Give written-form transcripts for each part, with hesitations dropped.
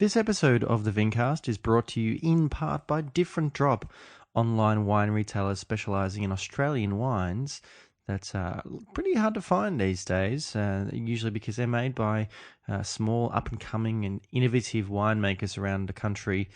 This episode of the Vincast is brought to you in part by Different Drop, online wine retailers specialising in Australian wines. That's pretty hard to find these days, usually because they're made by small, up-and-coming and innovative winemakers around the country.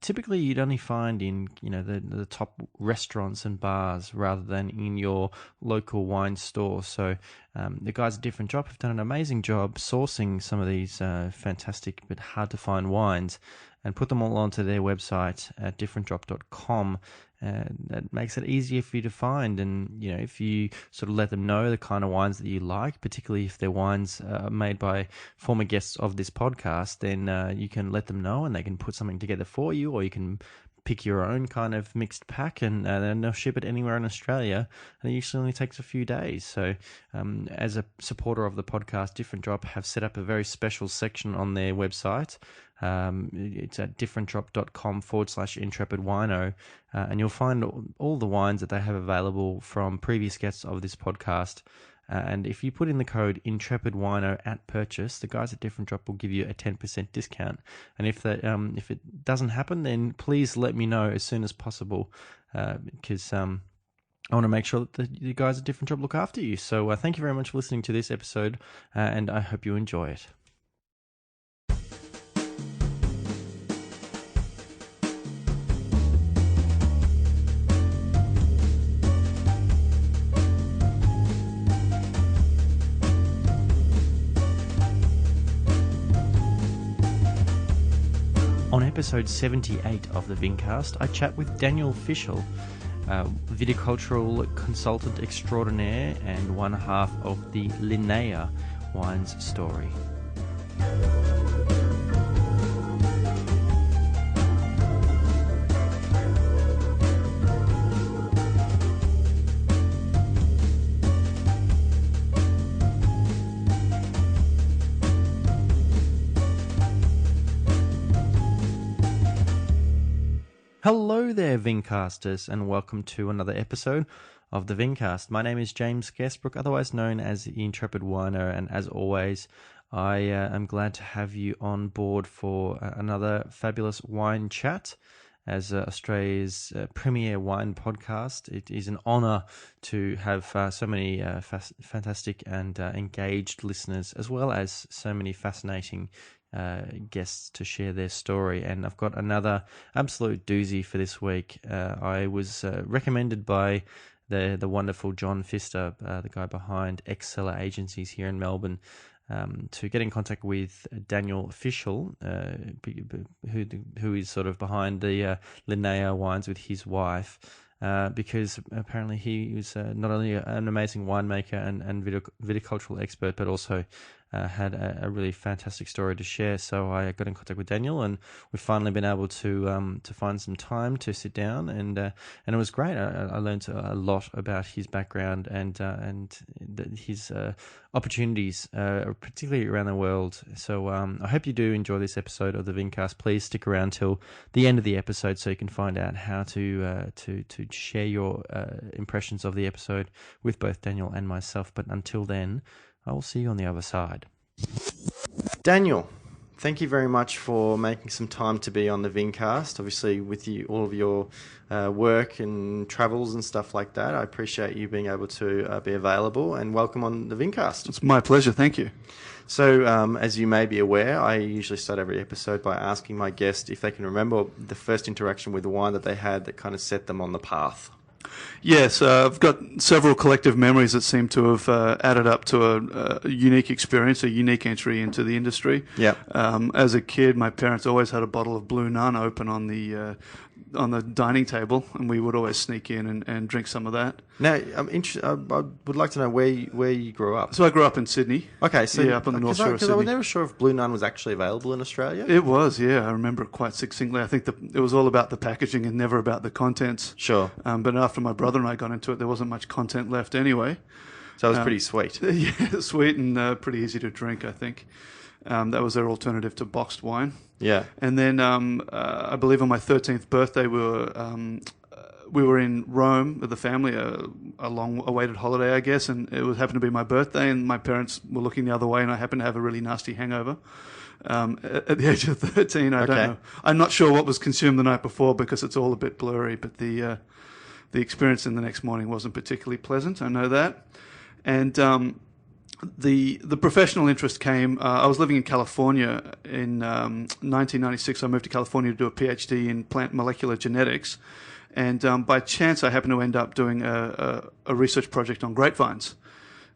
Typically, you'd only find in the top restaurants and bars rather than in your local wine store. So the guys at Different Drop have done an amazing job sourcing some of these fantastic but hard-to-find wines and put them all onto their website at differentdrop.com. That makes it easier for you to find. And, if you sort of let them know the kind of wines that you like, particularly if they're wines made by former guests of this podcast, then you can let them know and they can put something together for you, or you can pick your own kind of mixed pack and then they'll ship it anywhere in Australia. And it usually only takes a few days. So as a supporter of the podcast, Different Drop have set up a very special section on their website. It's at differentdrop.com/intrepidwino, and you'll find all the wines that they have available from previous guests of this podcast. And if you put in the code INTREPIDWINO at purchase, the guys at Different Drop will give you a 10% discount. And if it doesn't happen, then please let me know as soon as possible, because I want to make sure that the guys at Different Drop look after you. So thank you very much for listening to this episode, and I hope you enjoy it. On episode 78 of the Vincast, I chat with Daniel Fischl, viticultural consultant extraordinaire and one half of the Linnaea Wines story. Hello there, Vincasters, and welcome to another episode of the Vincast. My name is James Guestbrook, otherwise known as the Intrepid Wino, and as always, I am glad to have you on board for another fabulous wine chat. As Australia's premier wine podcast, it is an honour to have so many fantastic and engaged listeners, as well as so many fascinating guests to share their story. And I've got another absolute doozy for this week. I was recommended by the wonderful John Pfister, the guy behind Exceller Agencies here in Melbourne, to get in contact with Daniel Fischl, who is sort of behind the Linnaea wines with his wife, because apparently he was not only an amazing winemaker and viticultural expert, but also had a really fantastic story to share. So I got in contact with Daniel, and we've finally been able to find some time to sit down, and it was great. I learned a lot about his background and his opportunities, particularly around the world. So I hope you do enjoy this episode of the Vincast. Please stick around till the end of the episode so you can find out how to share your impressions of the episode with both Daniel and myself. But until then, I will see you on the other side. Daniel, thank you very much for making some time to be on the Vincast. Obviously, with all of your work and travels and stuff like that, I appreciate you being able to be available, and welcome on the Vincast. It's my pleasure, thank you. So, as you may be aware, I usually start every episode by asking my guest if they can remember the first interaction with the wine that they had that kind of set them on the path. Yes, I've got several collective memories that seem to have added up to a unique experience, a unique entry into the industry. Yeah. As a kid, my parents always had a bottle of Blue Nun open on the dining table, and we would always sneak in and drink some of that. Now, I would like to know where you grew up. So I grew up in Sydney. Okay, so yeah, up on the North Shore of Because I was never sure if Blue Nun was actually available in Australia. It was, yeah. I remember it quite succinctly. I think it was all about the packaging and never about the contents. Sure. But after my brother and I got into it, there wasn't much content left anyway. So it was pretty sweet. Yeah, sweet and pretty easy to drink, I think. That was their alternative to boxed wine. Yeah. And then I believe on my 13th birthday we were in Rome with the family, a long-awaited holiday, I guess, and it happened to be my birthday, and my parents were looking the other way, and I happened to have a really nasty hangover. at the age of 13. I don't know. I'm not sure what was consumed the night before because it's all a bit blurry, but the experience in the next morning wasn't particularly pleasant. I know that. And the professional interest came. I was living in California in 1996. I moved to California to do a PhD in plant molecular genetics, and by chance I happened to end up doing a research project on grapevines.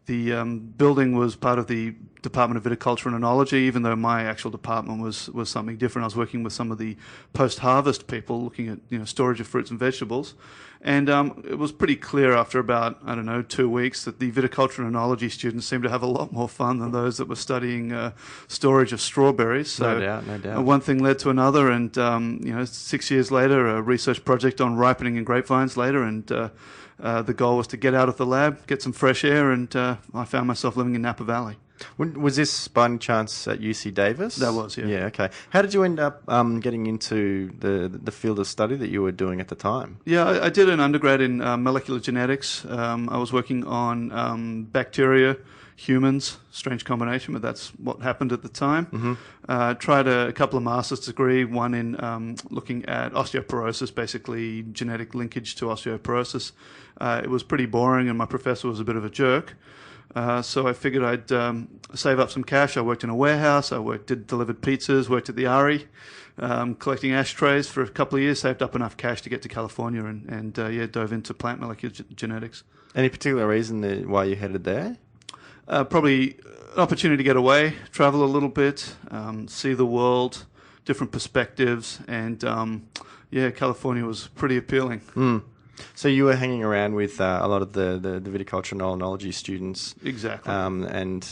The building was part of the Department of Viticulture and Enology, even though my actual department was something different. I was working with some of the post-harvest people, looking at storage of fruits and vegetables. And it was pretty clear after about, 2 weeks that the viticulture and enology students seemed to have a lot more fun than those that were studying storage of strawberries. So no doubt. One thing led to another, and 6 years later, a research project on ripening in grapevines later, and the goal was to get out of the lab, get some fresh air, and I found myself living in Napa Valley. Was this by any chance at UC Davis? That was, yeah. Yeah, okay. How did you end up getting into the field of study that you were doing at the time? Yeah, I did an undergrad in molecular genetics. I was working on bacteria, humans, strange combination, but that's what happened at the time. Mm-hmm. Tried a couple of master's degree, one in looking at osteoporosis, basically genetic linkage to osteoporosis. It was pretty boring, and my professor was a bit of a jerk. So I figured I'd save up some cash. I worked in a warehouse. Did delivered pizzas, worked at the RE, collecting ashtrays for a couple of years, saved up enough cash to get to California and dove into plant molecular genetics. Any particular reason why you headed there? Probably an opportunity to get away, travel a little bit, see the world, different perspectives, and California was pretty appealing. Mm. So you were hanging around with a lot of the viticulture and oenology students. Exactly. And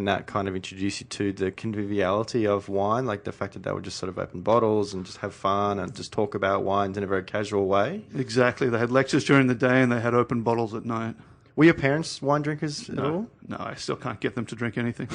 that kind of introduced you to the conviviality of wine, like the fact that they would just sort of open bottles and just have fun and just talk about wines in a very casual way. Exactly. They had lectures during the day and they had open bottles at night. Were your parents wine drinkers at all? No, I still can't get them to drink anything.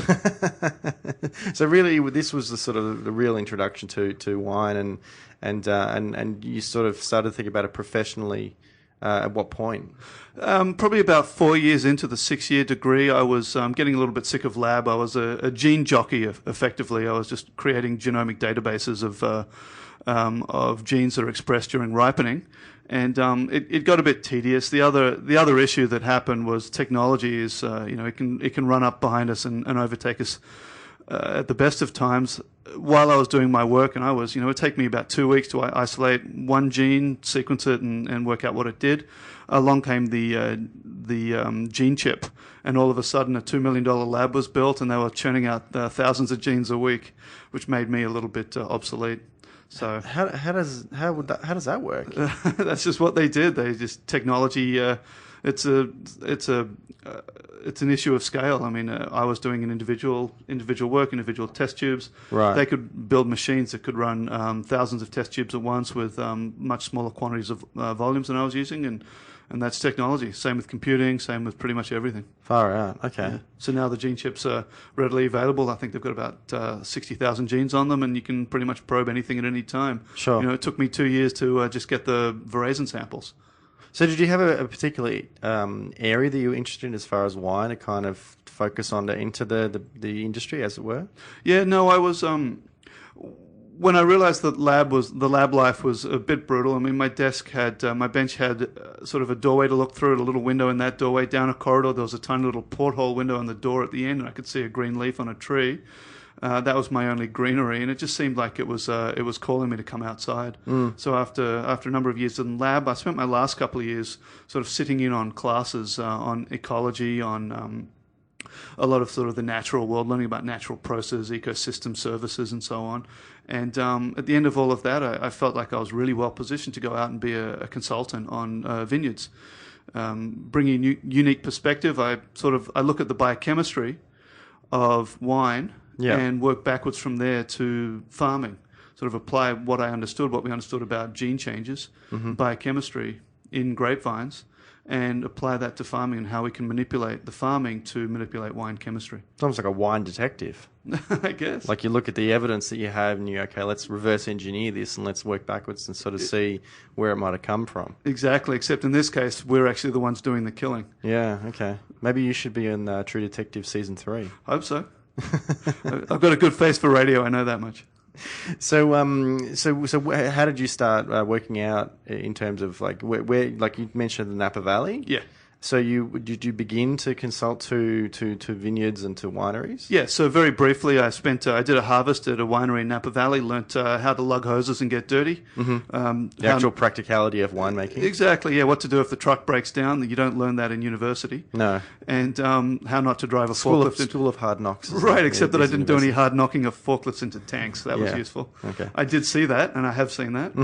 So really, this was the sort of the real introduction to wine, and you sort of started to think about it professionally. At what point? Probably about 4 years into the 6-year degree, I was getting a little bit sick of lab. I was a gene jockey, effectively. I was just creating genomic databases of genes that are expressed during ripening. And it got a bit tedious. The other issue that happened was technology is it can run up behind us and overtake us at the best of times. While I was doing my work, and it would take me about 2 weeks to isolate one gene, sequence it, and work out what it did. Along came the gene chip, and all of a sudden a $2 million lab was built, and they were churning out thousands of genes a week, which made me a little bit obsolete. So how does that work? That's just what they did. They just technology. It's an issue of scale. I mean, I was doing an individual work, individual test tubes. Right. They could build machines that could run thousands of test tubes at once with much smaller quantities of volumes than I was using, and that's technology. Same with computing, same with pretty much everything. Far out. Okay. Yeah. So now the gene chips are readily available. I think they've got about 60,000 genes on them, and you can pretty much probe anything at any time. Sure. It took me 2 years to just get the veraison samples. So did you have a particular area that you were interested in as far as wine to kind of focus on into the industry, as it were? Yeah, no, I was... when I realized that the lab life was a bit brutal, I mean, my bench had sort of a doorway to look through, a little window in that doorway. Down a corridor, there was a tiny little porthole window on the door at the end, and I could see a green leaf on a tree. That was my only greenery, and it just seemed like it was calling me to come outside. Mm. So after a number of years in the lab, I spent my last couple of years sort of sitting in on classes on ecology, on a lot of sort of the natural world, learning about natural processes, ecosystem services, and so on. And at the end of all of that, I felt like I was really well positioned to go out and be a consultant on vineyards, bringing a unique perspective. I look at the biochemistry of wine. Yeah. And work backwards from there to farming, sort of apply what we understood about gene changes, mm-hmm. biochemistry in grapevines, and apply that to farming and how we can manipulate the farming to manipulate wine chemistry. It's almost like a wine detective. I guess. Like you look at the evidence that you have and let's reverse engineer this and let's work backwards and sort of see where it might have come from. Exactly, except in this case, we're actually the ones doing the killing. Yeah, okay. Maybe you should be in True Detective Season 3. Hope so. I've got a good face for radio. I know that much. So, how did you start working out in terms of like where like you mentioned the Napa Valley? Yeah. So did you begin to consult to vineyards and to wineries? Yeah, so very briefly, I did a harvest at a winery in Napa Valley, learnt how to lug hoses and get dirty. Mm-hmm. The actual practicality of winemaking. Exactly, yeah, what to do if the truck breaks down. You don't learn that in university. No. And how not to drive a forklift. School of hard knocks. Right, except that I didn't do any hard knocking of forklifts into tanks. That was useful. Okay. I did see that, and I have seen that.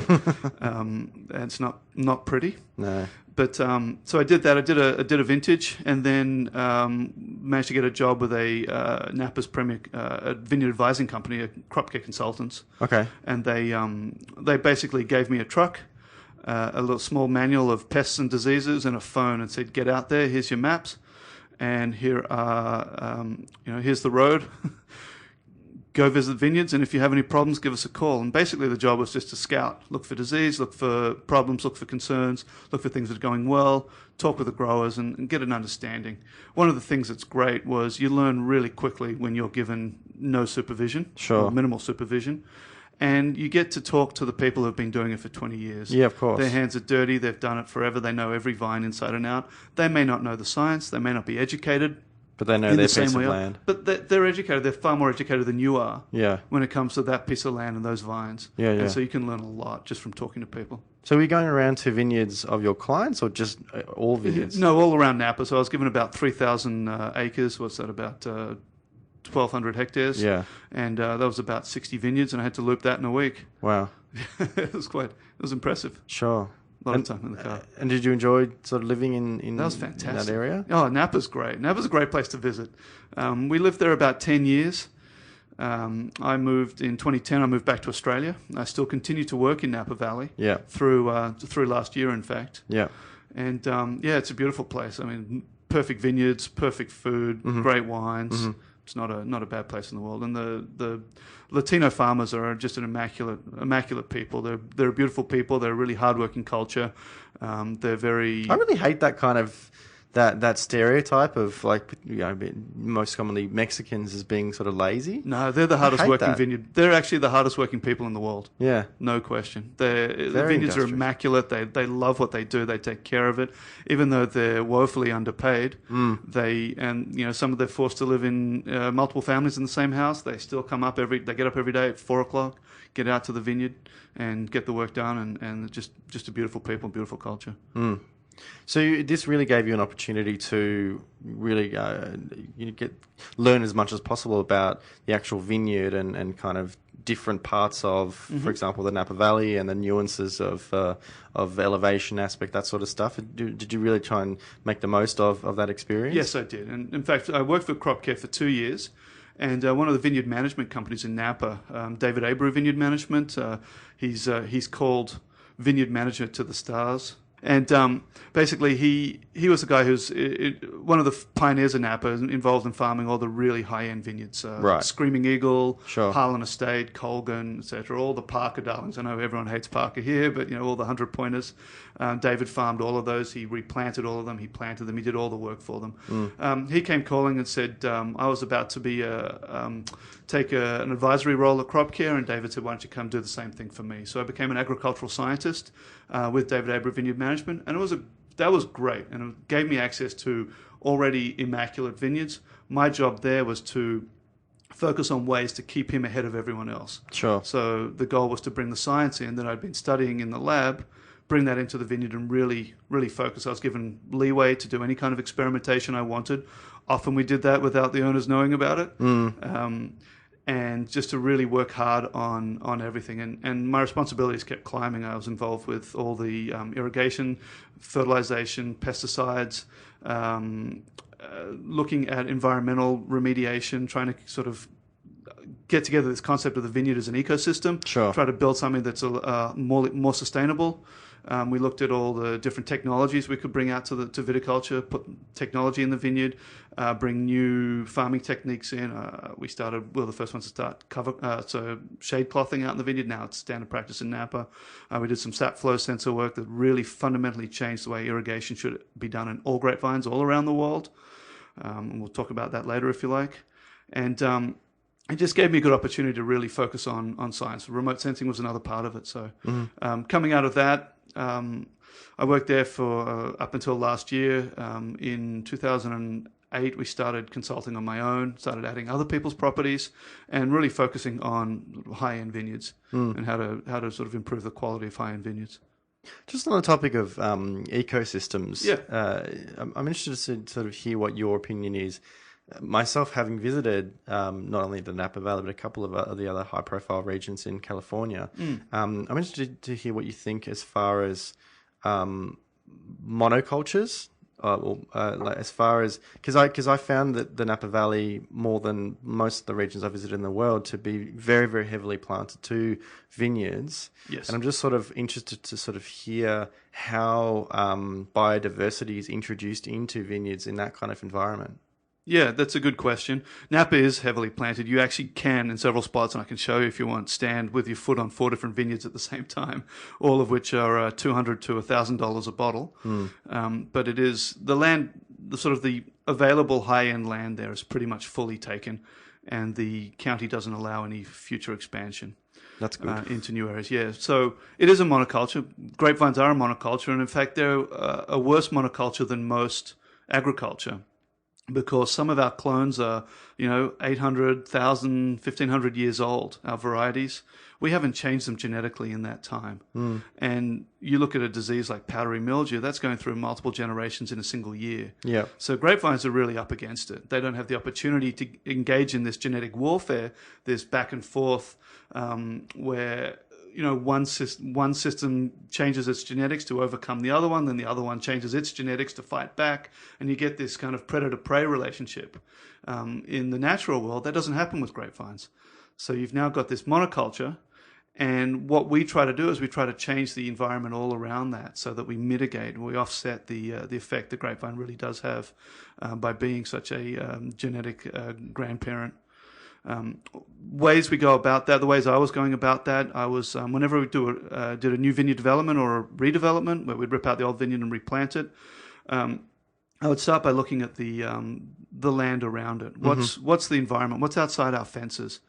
And it's not pretty. No. But so I did that. I did a vintage, and then managed to get a job with a Napa's premier vineyard advising company, a crop care consultants. Okay. And they basically gave me a truck, a little small manual of pests and diseases, and a phone, and said, "Get out there. Here's your maps, and here's the road." Go visit vineyards, and if you have any problems, give us a call. And basically the job was just to scout, look for disease, look for problems, look for concerns, look for things that are going well, talk with the growers and get an understanding. One of the things that's great was you learn really quickly when you're given no supervision, or minimal supervision, and you get to talk to the people who have been doing it for 20 years. Yeah, of course. Their hands are dirty, they've done it forever, they know every vine inside and out. They may not know the science, they may not be educated, but they know their piece of land. But they're educated. They're far more educated than you are. Yeah. When it comes to that piece of land and those vines. Yeah, yeah. And so you can learn a lot just from talking to people. So were you going around to vineyards of your clients, or just all vineyards? No, all around Napa. So I was given about 3,000 acres. What's that? About 1,200 hectares. Yeah. And that was about 60 vineyards, and I had to loop that in a week. Wow. It was impressive. Sure. A lot of time in the car. And did you enjoy sort of living in that was fantastic. In that area? Oh, Napa's great. Napa's a great place to visit. We lived there about 10 years. I moved in 2010. I moved back to Australia. I still continue to work in Napa Valley. Yeah. Through last year, in fact. Yeah. And it's a beautiful place. I mean, perfect vineyards, perfect food, great wines. Mm-hmm. It's not a bad place in the world. And the Latino farmers are just an immaculate people. They're beautiful people. They're a really hardworking culture. They're very. I really hate that kind of that stereotype of, like, most commonly Mexicans as being sort of lazy. No, they're the hardest working vineyard. They're actually the hardest working people in the world. Yeah, no question. The vineyards are immaculate. They love what they do. They take care of it, even though they're woefully underpaid. Some they're forced to live in multiple families in the same house. They still they get up every day at 4:00, get out to the vineyard and get the work done, and just a beautiful people, beautiful culture. Mm. So this really gave you an opportunity to really learn as much as possible about the actual vineyard and kind of different parts of, for example, the Napa Valley and the nuances of elevation aspect, that sort of stuff. Did you really try and make the most of that experience? Yes, I did. And in fact, I worked for crop care for 2 years. And one of the vineyard management companies in Napa, David Abreu Vineyard Management, he's called vineyard manager to the stars. And basically, he was the guy who's one of the pioneers in Napa, involved in farming all the really high-end vineyards. Right. Screaming Eagle, Harlan Estate, Colgan, etc. All the Parker darlings. I know everyone hates Parker here, but all the 100-pointers. David farmed all of those. He replanted all of them. He planted them. He did all the work for them. He came calling and said, I was about to take an advisory role at crop care, and David said, why don't you come do the same thing for me? So I became an agricultural scientist with David Abreu Vineyard Management, and that was great, and it gave me access to already immaculate vineyards. My job there was to focus on ways to keep him ahead of everyone else. Sure. So the goal was to bring the science in that I'd been studying in the lab, bring that into the vineyard and really, really focus. I was given leeway to do any kind of experimentation I wanted. Often we did that without the owners knowing about it. And just to really work hard on everything. And my responsibilities kept climbing. I was involved with all the irrigation, fertilization, pesticides, looking at environmental remediation, trying to sort of get together this concept of the vineyard as an ecosystem, try to build something that's more sustainable. We looked at all the different technologies we could bring out to viticulture, put technology in the vineyard, bring new farming techniques in. We were the first ones to start shade clothing out in the vineyard. Now it's standard practice in Napa. We did some sap flow sensor work that really fundamentally changed the way irrigation should be done in all grapevines all around the world. And we'll talk about that later if you like. And it just gave me a good opportunity to really focus on science. Remote sensing was another part of it. So coming out of that, I worked there for up until last year. In 2008, we started consulting on my own, started adding other people's properties, and really focusing on high-end vineyards and how to sort of improve the quality of high-end vineyards. Just on the topic of ecosystems, I'm interested to sort of hear what your opinion is. Myself, having visited not only the Napa Valley, but a couple of the other high-profile regions in California, I'm interested to hear what you think as far as monocultures, like as far as because I found that the Napa Valley, more than most of the regions I visited in the world, to be very, very heavily planted to vineyards. Yes. And I'm just sort of interested to sort of hear how biodiversity is introduced into vineyards in that kind of environment. Yeah, that's a good question. Napa is heavily planted. You actually can, in several spots, and I can show you if you want, stand with your foot on 4 different vineyards at the same time, all of which are $200 to $1,000 a bottle. But it is the land, the available high-end land there is pretty much fully taken, and the county doesn't allow any future expansion. That's good. Into new areas, yeah. So it is a monoculture. Grapevines are a monoculture, and in fact, they're a worse monoculture than most agriculture, because some of our clones are, 800, 1,000, 1,500 years old, our varieties. We haven't changed them genetically in that time. And you look at a disease like powdery mildew, that's going through multiple generations in a single year. Yeah. So grapevines are really up against it. They don't have the opportunity to engage in this genetic warfare, this back and forth, where one system changes its genetics to overcome the other one, then the other one changes its genetics to fight back, and you get this kind of predator-prey relationship. In the natural world, that doesn't happen with grapevines. So you've now got this monoculture, and what we try to do is we try to change the environment all around that so that we mitigate, we offset the effect the grapevine really does have by being such a genetic grandparent. Ways we go about that, the ways I was going about that, I was, whenever we did a new vineyard development or a redevelopment where we'd rip out the old vineyard and replant it, I would start by looking at the land around it. What's the environment? What's outside our fences?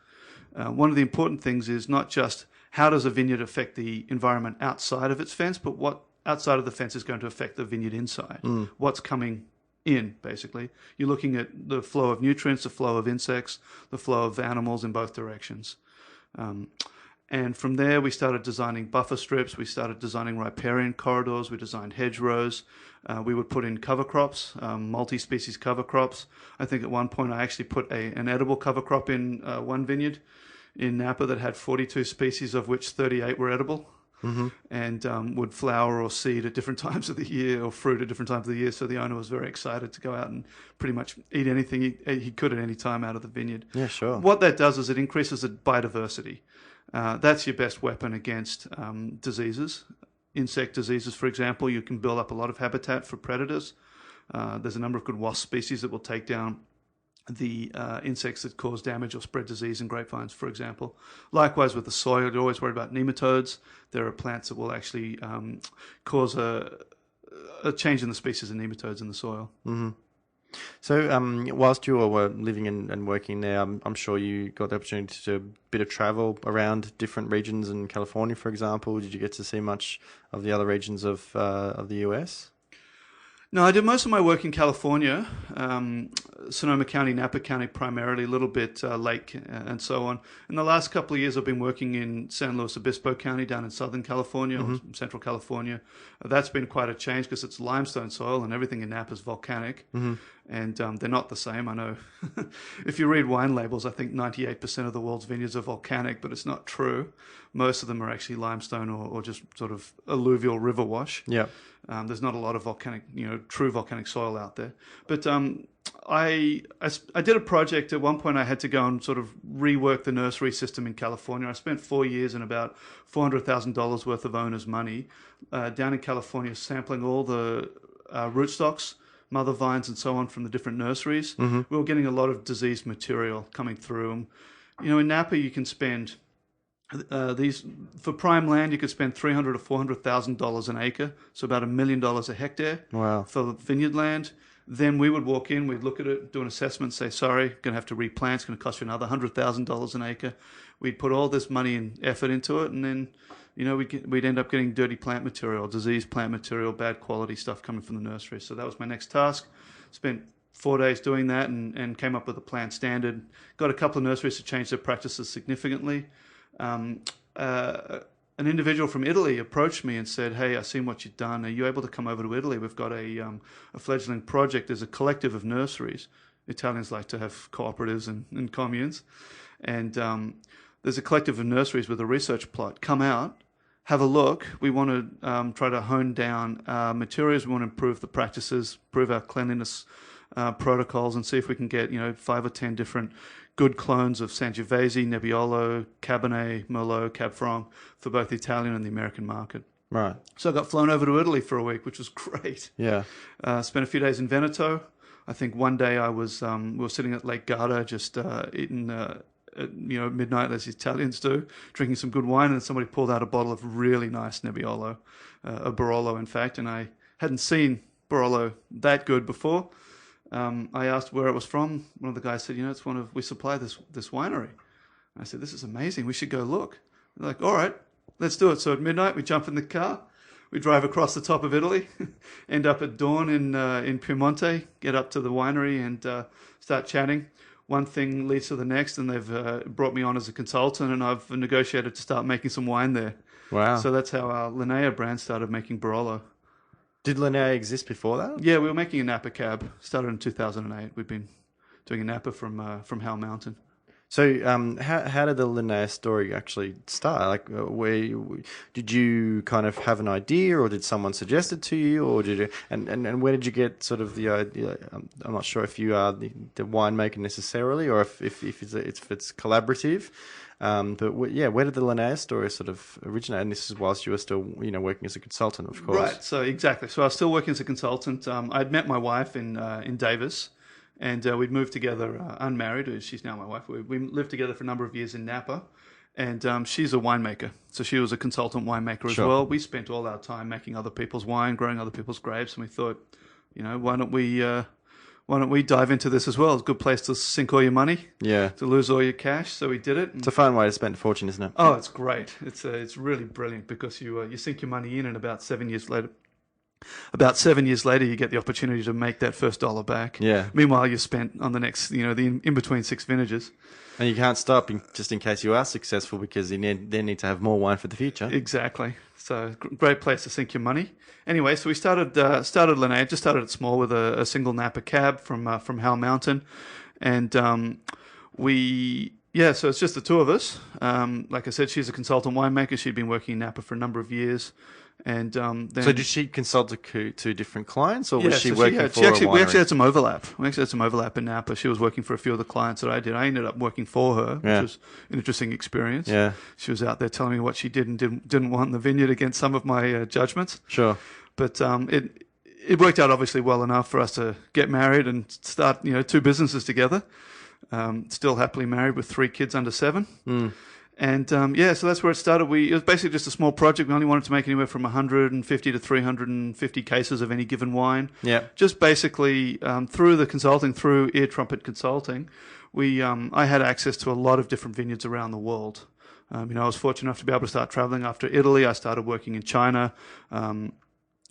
One of the important things is not just how does a vineyard affect the environment outside of its fence, but what outside of the fence is going to affect the vineyard inside. What's coming in, basically. You're looking at the flow of nutrients, the flow of insects, the flow of animals in both directions. And from there, we started designing buffer strips. We started designing riparian corridors. We designed hedgerows. We would put in cover crops, multi-species cover crops. I think at one point I actually put an edible cover crop in one vineyard in Napa that had 42 species, of which 38 were edible. And would flower or seed at different times of the year, or fruit at different times of the year. So the owner was very excited to go out and pretty much eat anything he could at any time out of the vineyard. Yeah, sure. What that does is it increases the biodiversity. That's your best weapon against diseases. Insect diseases, for example, you can build up a lot of habitat for predators. There's a number of good wasp species that will take down the insects that cause damage or spread disease in grapevines, for example. Likewise with the soil, you're always worried about nematodes. There are plants that will actually cause a change in the species of nematodes in the soil. So whilst you were living and working there, I'm sure you got the opportunity to do a bit of travel around different regions in California, for example. Did you get to see much of the other regions of the US? No, I did most of my work in California, Sonoma County, Napa County primarily, a little bit Lake and so on. In the last couple of years, I've been working in San Luis Obispo County down in Southern California, or Central California. That's been quite a change because it's limestone soil and everything in Napa is volcanic. And they're not the same. I know if you read wine labels, I think 98% of the world's vineyards are volcanic, but it's not true. Most of them are actually limestone or just sort of alluvial river wash. Yeah. There's not a lot of volcanic, true volcanic soil out there. But I did a project at one point. I had to go and sort of rework the nursery system in California. I spent 4 years and about $400,000 worth of owner's money down in California, sampling all the rootstocks, mother vines and so on from the different nurseries. We were getting a lot of diseased material coming through. In Napa, you can spend for prime land, you could spend $300,000 to $400,000 an acre, so about $1 million a hectare. Wow. For vineyard land. Then we would walk in, we'd look at it, do an assessment, say, sorry, going to have to replant, it's going to cost you another $100,000 an acre. We'd put all this money and effort into it, and then, we'd end up getting dirty plant material, diseased plant material, bad quality stuff coming from the nursery. So that was my next task. Spent 4 days doing that and came up with a plant standard. Got a couple of nurseries to change their practices significantly. An individual from Italy approached me and said, hey, I've seen what you've done. Are you able to come over to Italy? We've got a fledgling project. There's a collective of nurseries. Italians like to have cooperatives and communes. And there's a collective of nurseries with a research plot. Come out, have a look. We want to try to hone down materials. We want to improve the practices, improve our cleanliness protocols, and see if we can get 5 or 10 different good clones of Sangiovese, Nebbiolo, Cabernet, Merlot, Cab Franc for both the Italian and the American market. Right. So I got flown over to Italy for a week, which was great. Yeah. Spent a few days in Veneto. I think one day I was we were sitting at Lake Garda, just eating at midnight, as the Italians do, drinking some good wine, and somebody pulled out a bottle of really nice Nebbiolo, a Barolo, in fact, and I hadn't seen Barolo that good before. I asked where it was from. One of the guys said, it's we supply this winery. I said, this is amazing. We should go look. They're like, all right, let's do it. So at midnight, we jump in the car. We drive across the top of Italy, end up at dawn in Piemonte, get up to the winery and start chatting. One thing leads to the next, and they've brought me on as a consultant, and I've negotiated to start making some wine there. Wow. So that's how our Linnaea brand started making Barolo. Did Linnaea exist before that? Yeah, we were making a Napa cab. Started in 2008. We've been doing a Napa from Howell Mountain. So, how did the Linnaea story actually start? Like, did you kind of have an idea, or did someone suggest it to you, or did you? And where did you get sort of the idea? I'm not sure if you are the winemaker necessarily, or if it's collaborative. But where did the Linnaea story sort of originate? And this is whilst you were still, working as a consultant, of course. Right. So exactly. So I was still working as a consultant. I'd met my wife in Davis, and we'd moved together unmarried. She's now my wife. We lived together for a number of years in Napa, and she's a winemaker. So she was a consultant winemaker as well. We spent all our time making other people's wine, growing other people's grapes, and we thought, why don't we dive into this as well? It's a good place to sink all your money, to lose all your cash. So we did it. It's a fun way to spend a fortune, isn't it? Oh, it's great. It's really brilliant because you sink your money in, and about 7 years later, you get the opportunity to make that first dollar back. Yeah. Meanwhile, you spent on the next, the in between 6 vintages. And you can't stop just in case you are successful, because you then need to have more wine for the future. Exactly. So great place to sink your money. Anyway, so we started Linnaea. Just started it small with a single Napa cab from Howell Mountain, and so it's just the two of us. Like I said, she's a consultant winemaker. She'd been working in Napa for a number of years. And then, so did she consult to different clients, or was she working for a winery? We actually had some overlap. We actually had some overlap in Napa. She was working for a few of the clients that I did. I ended up working for her, which was an interesting experience. Yeah. She was out there telling me what she did and didn't want in the vineyard against some of my judgments. Sure. But it worked out obviously well enough for us to get married and start 2 businesses together. Still happily married with 3 kids under 7. Mm. And so that's where it started. It was basically just a small project. We only wanted to make anywhere from 150 to 350 cases of any given wine. Yeah. Just basically through the consulting, through Ear Trumpet Consulting, I had access to a lot of different vineyards around the world. I was fortunate enough to be able to start traveling after Italy. I started working in China,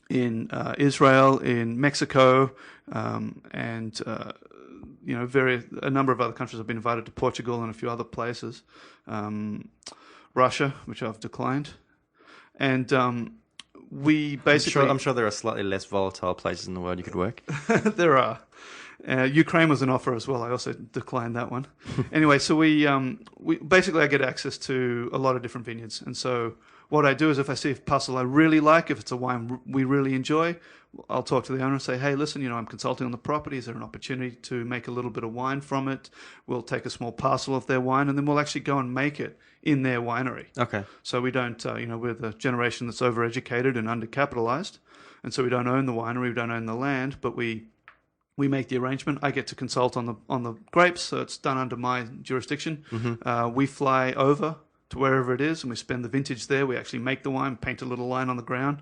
in Israel, in Mexico, and a number of other countries. I've been invited to Portugal and a few other places, Russia, which I've declined, and we basically. I'm sure there are slightly less volatile places in the world you could work. There are. Ukraine was an offer as well. I also declined that one. Anyway, so we basically I get access to a lot of different vineyards, and so what I do is if I see a parcel I really like, if it's a wine we really enjoy, I'll talk to the owner and say, hey, listen, I'm consulting on the property. Is there an opportunity to make a little bit of wine from it? We'll take a small parcel of their wine, and then we'll actually go and make it in their winery. Okay. So we don't, we're the generation that's overeducated and undercapitalized, and so we don't own the winery, we don't own the land, but we make the arrangement. I get to consult on the grapes, so it's done under my jurisdiction. Mm-hmm. We fly over to wherever it is, and we spend the vintage there. We actually make the wine, paint a little line on the ground,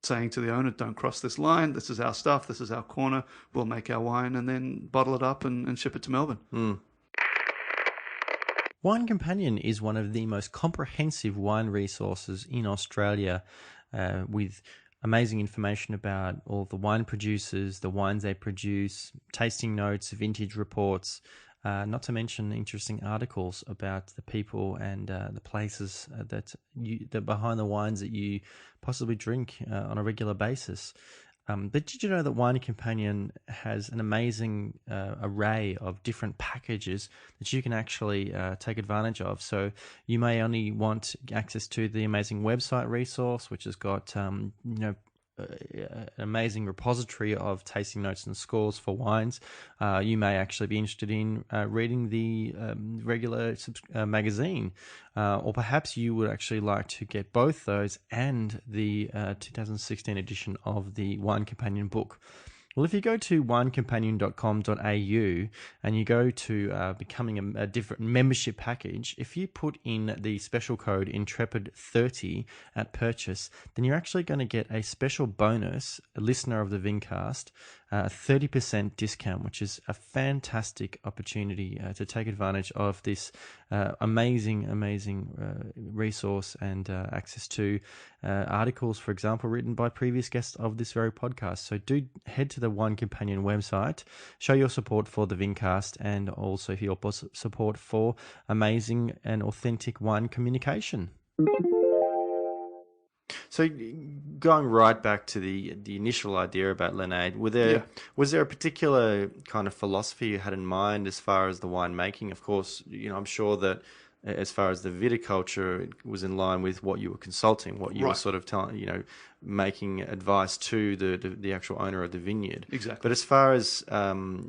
saying to the owner, don't cross this line, this is our stuff, this is our corner, we'll make our wine and then bottle it up and ship it to Melbourne. Wine Companion is one of the most comprehensive wine resources in Australia, with amazing information about all the wine producers, the wines they produce, tasting notes, vintage reports, not to mention interesting articles about the people and the places that behind the wines that you possibly drink on a regular basis. But did you know that Wine Companion has an amazing array of different packages that you can actually take advantage of? So you may only want access to the amazing website resource, which has got an amazing repository of tasting notes and scores for wines. You may actually be interested in reading the regular magazine, or perhaps you would actually like to get both those and the 2016 edition of the Wine Companion book. Well, if you go to winecompanion.com.au and you go to becoming a different membership package, if you put in the special code Intrepid30 at purchase, then you're actually going to get a special bonus, a listener of the Vincast, 30% discount, which is a fantastic opportunity to take advantage of this amazing resource and access to articles, for example, written by previous guests of this very podcast. So do head to the Wine Companion website, show your support for the Vincast, and also your support for amazing and authentic wine communication. So going right back to the initial idea about Linnaea, was there a particular kind of philosophy you had in mind as far as the winemaking? Of course, I'm sure that as far as the viticulture, it was in line with what you were consulting, what you were sort of telling, making advice to the actual owner of the vineyard. Exactly. But as far as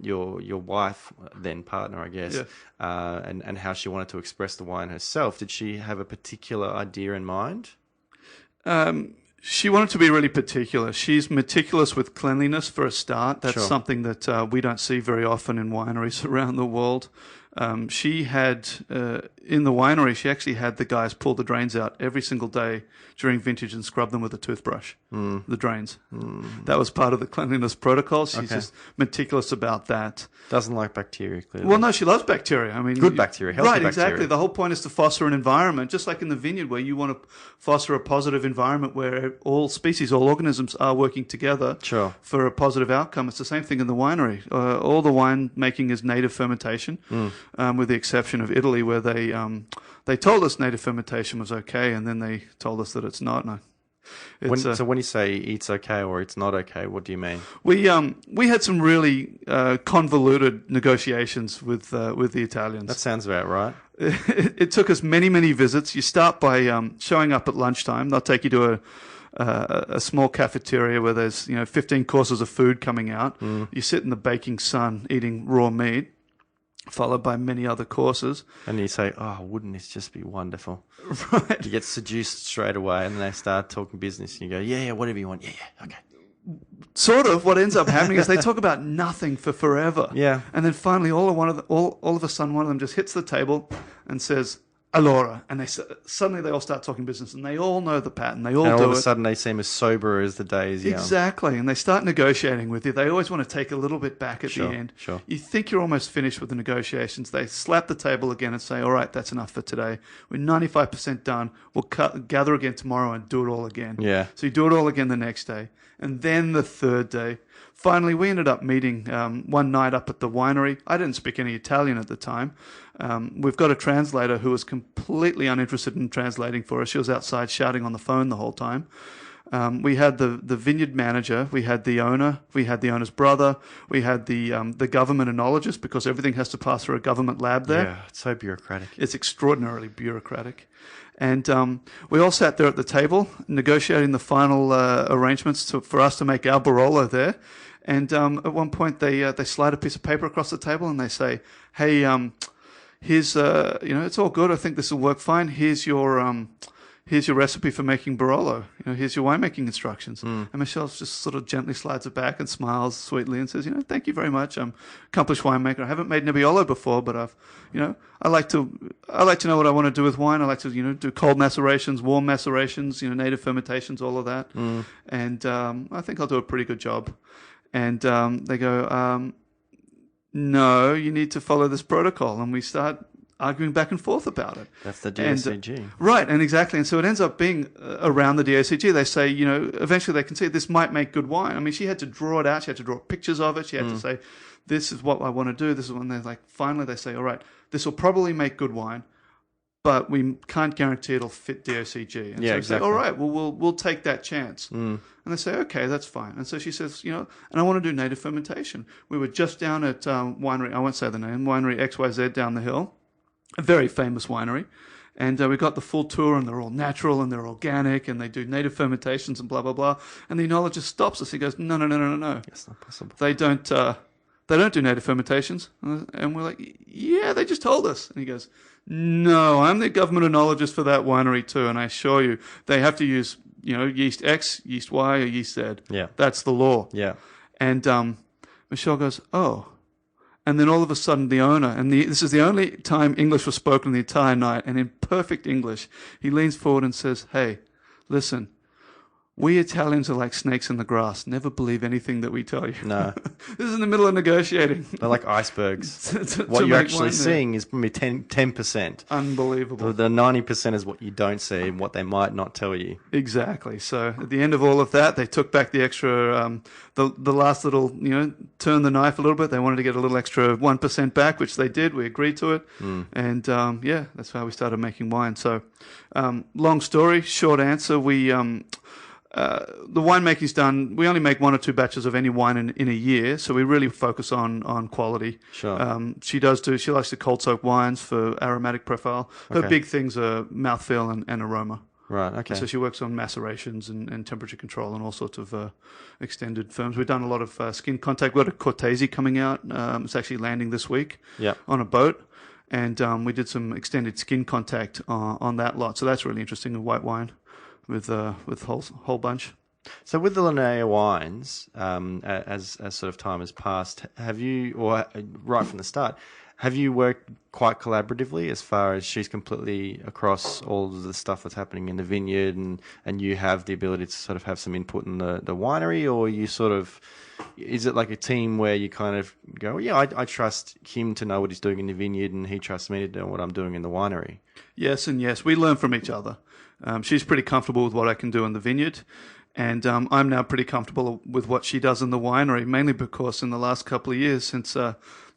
your wife, then partner, I guess, and how she wanted to express the wine herself, did she have a particular idea in mind? She wanted to be really particular. She's meticulous with cleanliness for a start. That's something that we don't see very often in wineries around the world. She had, in the winery, she actually had the guys pull the drains out every single day during vintage and scrub them with a toothbrush, the drains. That was part of the cleanliness protocol. She's just meticulous about that. Doesn't like bacteria, clearly. Well, no, she loves bacteria. I mean, good bacteria, healthy bacteria. Right, exactly. The whole point is to foster an environment, just like in the vineyard, where you want to foster a positive environment where all species, all organisms are working together for a positive outcome. It's the same thing in the winery. All the wine making is native fermentation, with the exception of Italy, where they told us native fermentation was okay, and then they told us that it's not. No. So when you say it's okay or it's not okay, what do you mean? We had some really convoluted negotiations with the Italians. That sounds about right. It took us many visits. You start by showing up at lunchtime. They'll take you to a small cafeteria where there's 15 courses of food coming out. You sit in the baking sun eating raw meat, followed by many other courses. And you say, oh, wouldn't this just be wonderful? Right. You get seduced straight away, and then they start talking business, and you go, yeah, whatever you want. Yeah, okay. Sort of. What ends up happening is they talk about nothing for forever. Yeah. And then finally, all of a sudden, one of them just hits the table and says, Allora, and suddenly they all start talking business, and they all know the pattern. They all do it. And all of a sudden, they seem as sober as the day is young. Exactly, and they start negotiating with you. They always want to take a little bit back at the end. Sure. You think you're almost finished with the negotiations. They slap the table again and say, all right, that's enough for today. We're 95% done. We'll gather again tomorrow and do it all again. Yeah. So you do it all again the next day, and then the third day. Finally, we ended up meeting one night up at the winery. I didn't speak any Italian at the time. We've got a translator who was completely uninterested in translating for us. She was outside shouting on the phone the whole time. We had the vineyard manager, we had the owner, we had the owner's brother, we had the government enologist, because everything has to pass through a government lab there. Yeah, it's so bureaucratic. It's extraordinarily bureaucratic. And we all sat there at the table negotiating the final arrangements for us to make our Barolo there. And at one point they slide a piece of paper across the table and they say, hey, here's, it's all good. I think this will work fine. Here's your here's your recipe for making Barolo. Here's your winemaking instructions. And Michelle just sort of gently slides it back and smiles sweetly and says, thank you very much. I'm an accomplished winemaker. I haven't made Nebbiolo before, but I like to know what I want to do with wine. I like to, do cold macerations, warm macerations, native fermentations, all of that. And I think I'll do a pretty good job. And they go, no, you need to follow this protocol. And we start arguing back and forth about it. That's the DOCG. Right, and exactly. And so it ends up being around the DOCG. They say, eventually they can see this might make good wine. I mean, she had to draw it out. She had to draw pictures of it. She had to say, this is what I want to do. This is when they're like, finally they say, all right, this will probably make good wine, but we can't guarantee it'll fit DOCG. And so exactly. Say, all right, well, we'll take that chance. And they say, okay, that's fine. And so she says, and I want to do native fermentation. We were just down at winery, I won't say the name, winery XYZ down the hill. A very famous winery. And we got the full tour, and they're all natural, and they're organic, and they do native fermentations and blah, blah, blah. And the enologist stops us. He goes, no. That's not possible. They don't do native fermentations. And we're like, yeah, they just told us. And he goes, no, I'm the government enologist for that winery too, and I assure you, they have to use, yeast X, yeast Y, or yeast Z. Yeah. That's the law. Yeah. And Michelle goes, oh. And then all of a sudden the owner, and this is the only time English was spoken the entire night, and in perfect English, he leans forward and says, hey, listen, we Italians are like snakes in the grass. Never believe anything that we tell you. No. This is in the middle of negotiating. They're like icebergs. What you're actually seeing is maybe 10%. Unbelievable. The 90% is what you don't see and what they might not tell you. Exactly. So at the end of all of that, they took back the extra, the last little, turn the knife a little bit. They wanted to get a little extra 1% back, which they did. We agreed to it. And that's how we started making wine. So long story, short answer, the winemaking's done. We only make 1 or 2 batches of any wine in a year, so we really focus on quality. Sure. She likes to cold soak wines for aromatic profile. Her big things are mouthfeel and aroma. Right, okay. So she works on macerations and temperature control and all sorts of extended firms. We've done a lot of skin contact. We've got a Cortese coming out. It's actually landing this week on a boat. And we did some extended skin contact on that lot. So that's really interesting, a white wine with whole bunch. So with the Linnaea wines, as sort of time has passed, have you, or right from the start, have you worked quite collaboratively as far as she's completely across all of the stuff that's happening in the vineyard and you have the ability to sort of have some input in the winery, or you sort of, is it like a team where you kind of go, yeah, I trust him to know what he's doing in the vineyard and he trusts me to know what I'm doing in the winery? Yes and yes. We learn from each other. She's pretty comfortable with what I can do in the vineyard, and I'm now pretty comfortable with what she does in the winery, mainly because in the last couple of years, since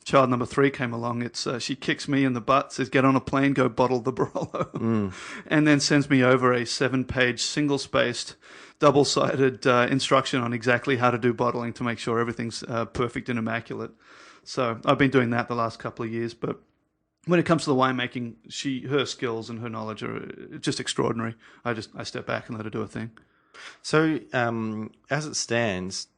child number 3 came along, it's she kicks me in the butt, says, get on a plane, go bottle the Barolo, and then sends me over a 7-page, single-spaced, double-sided instruction on exactly how to do bottling to make sure everything's perfect and immaculate. So I've been doing that the last couple of years, but when it comes to the winemaking, her skills and her knowledge are just extraordinary. I step back and let her do her thing. So, as it stands,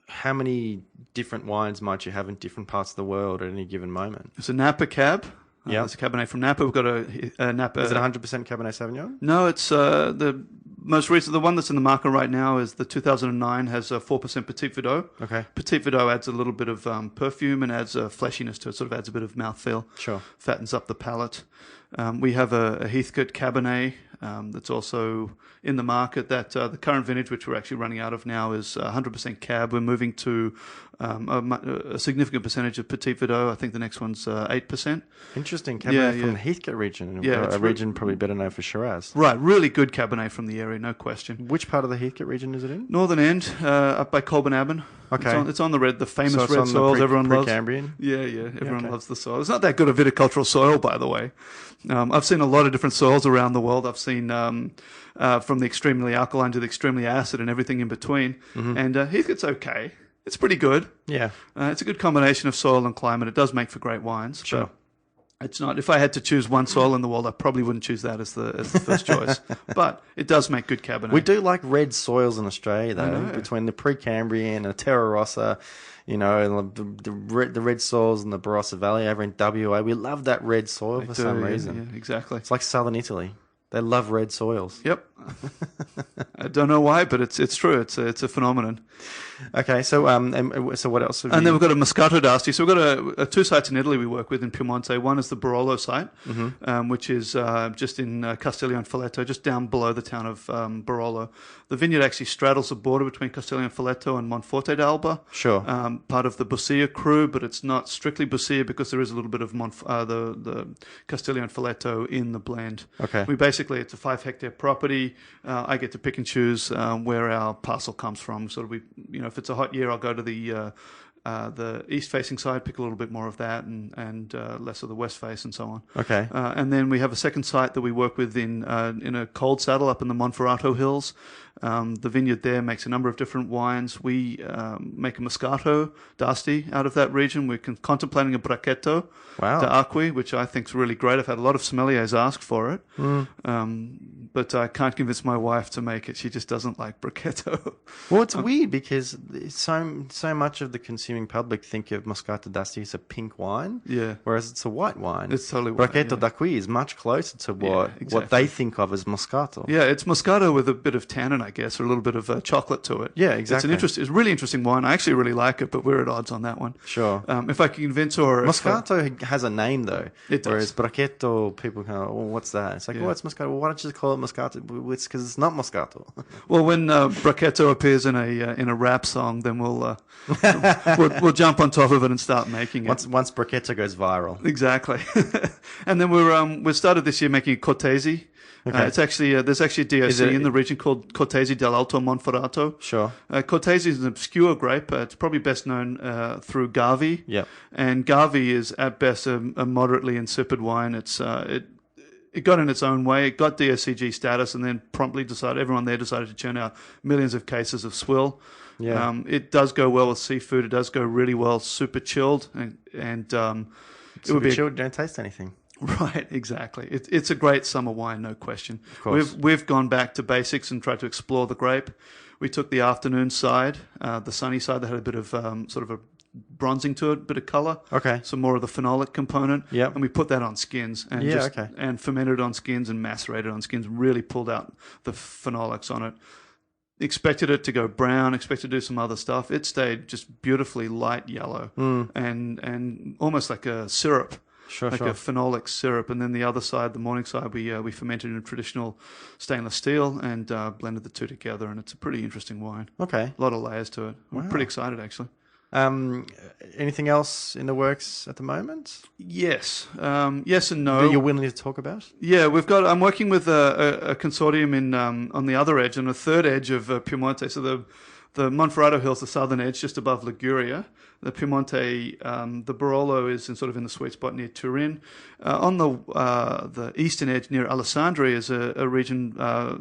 how many different wines might you have in different parts of the world at any given moment? It's a Napa Cab. Yeah, it's a Cabernet from Napa. We've got a Napa. Is it 100% Cabernet Sauvignon? No, it's the most recent. The one that's in the market right now is the 2009, has 4% Petit Verdot. Okay. Petit Verdot adds a little bit of perfume and adds a fleshiness to it. Sort of adds a bit of mouthfeel. Sure. Fattens up the palate. We have a Heathcote Cabernet that's also in the market. That the current vintage, which we're actually running out of now, is 100% Cab. We're moving to a significant percentage of Petit Verdot. I think the next one's 8%. Interesting. Cabernet from the Heathcote region. A region probably better known for Shiraz. Right, really good Cabernet from the area, no question. Which part of the Heathcote region is it in? Northern end, up by Colburn-Aben. Okay. It's on the famous red soils everyone loves. Precambrian? Yeah. Everyone loves the soil. It's not that good a viticultural soil, by the way. I've seen a lot of different soils around the world. I've seen from the extremely alkaline to the extremely acid and everything in between. Mm-hmm. And Heathcote's okay. It's pretty good. Yeah. It's a good combination of soil and climate. It does make for great wines. Sure. It's not. If I had to choose one soil in the world, I probably wouldn't choose that as the first choice. But it does make good Cabernet. We do like red soils in Australia, though. Between the Precambrian and the terroirs, and the red soils in the Barossa Valley over in WA, we love that red soil for some reason. Yeah, exactly. It's like southern Italy. They love red soils. Yep. I don't know why, but it's true. It's a phenomenon. Okay, so so what else? And then we've got a Moscato d'Asti. So we've got two sites in Italy we work with in Piemonte. One is the Barolo site, which is just in Castiglio and Folletto, just down below the town of Barolo. The vineyard actually straddles the border between Castiglio and Folletto and Monforte d'Alba. Sure. Part of the Busia crew, but it's not strictly Busia because there is a little bit of the Castiglio and Folletto in the blend. Okay. It's a 5-hectare property. I get to pick and choose where our parcel comes from. So if it's a hot year, I'll go to the east-facing side, pick a little bit more of that, and less of the west face, and so on. Okay. And then we have a second site that we work with in a cold saddle up in the Monferrato Hills. The vineyard there makes a number of different wines. We make a Moscato d'Asti out of that region. We're contemplating a Bracchetto d'Acqui, which I think is really great. I've had a lot of sommeliers ask for it, but I can't convince my wife to make it. She just doesn't like Bracchetto. Well, it's weird because so much of the consuming public think of Moscato d'Asti as a pink wine, whereas it's a white wine. It's totally white. Bracchetto d'Acqui is much closer to what they think of as Moscato. Yeah, it's Moscato with a bit of tannin, I guess, or a little bit of chocolate to it. Yeah, exactly. It's a really interesting wine. I actually really like it, but we're at odds on that one. Sure. If I can convince her... Moscato has a name, though. It does. Whereas Bracchetto, people go, what's that? It's like, it's Moscato. Well, why don't you just call it Moscato? It's because it's not Moscato. Well, when Bracchetto appears in a rap song, then we'll jump on top of it and start making it. Once Bracchetto goes viral. Exactly. And then we started this year making a Cortese. Okay. It's actually there's actually a DOC in the region called Cortese del Alto Monferrato. Sure. Cortese is an obscure grape. It's probably best known through Gavi. Yeah. And Gavi is at best a moderately insipid wine. It got in its own way. It got DOCG status, and then promptly everyone there decided to churn out millions of cases of swill. Yeah. It does go well with seafood. It does go really well super chilled, and it would be chilled. Don't taste anything. Right, exactly. It's a great summer wine, no question. Of course. We've gone back to basics and tried to explore the grape. We took the afternoon side, the sunny side that had a bit of sort of a bronzing to it, bit of color. Okay. Some more of the phenolic component. Yep. And we put that on skins and and fermented on skins and macerated on skins. Really pulled out the phenolics on it. Expected it to go brown, expected to do some other stuff. It stayed just beautifully light yellow and almost like a syrup. Sure. A phenolic syrup. And then the other side, the morning side, we fermented in traditional stainless steel and blended the two together, and it's a pretty interesting wine. Okay. A lot of layers to it. I'm pretty excited, actually. Anything else in the works at the moment? Yes. Yes and no. That you're willing to talk about? Yeah, I'm working with a consortium on the other edge, on the third edge of Piemonte. So the Monferrato Hills, the southern edge, just above Liguria. The Piemonte, the Barolo is in the sweet spot near Turin. On the eastern edge near Alessandria is a region